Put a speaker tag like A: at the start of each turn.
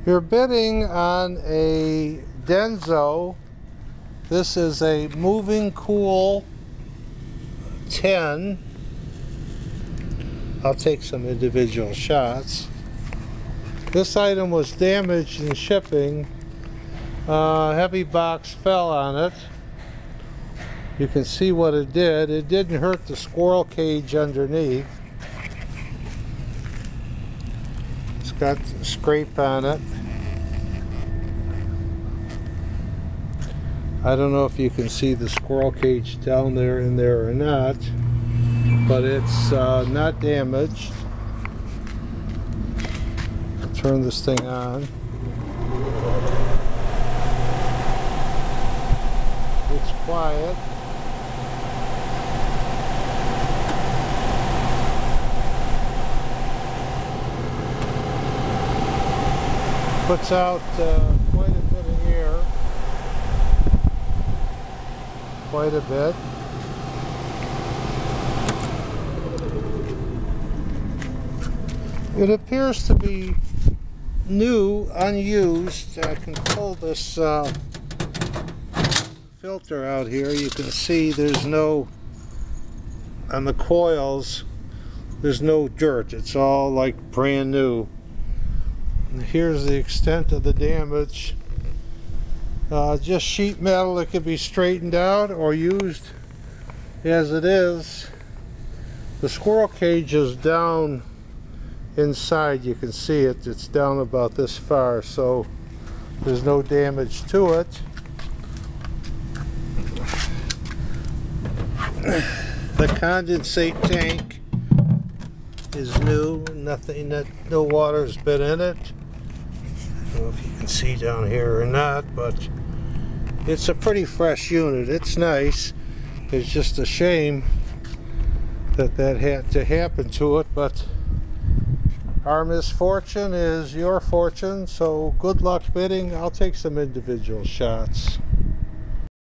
A: You're bidding on a Denso. This is a MovinCool 10. I'll take some individual shots. This item was damaged in shipping. Heavy box fell on it. You can see what it did. It didn't hurt the squirrel cage underneath. It's got a scrape on it. I don't know if you can see the squirrel cage down there in there or not, but it's not damaged. I'll turn this thing on. It's quiet. Puts out quite a bit of air. Quite a bit. It appears to be new, unused. I can pull this filter out here. You can see there's no, on the coils, there's no dirt. It's all like brand new. And here's the extent of the damage. Just sheet metal that can be straightened out or used as it is. The squirrel cage is down inside. You can see it. It's down about this far, so there's no damage to it. The condensate tank is new. Nothing, no water's been in it. I don't know if you can see down here or not, but it's a pretty fresh unit. It's nice. It's just a shame that that had to happen to it, but our misfortune is your fortune, so good luck bidding. I'll take some individual shots.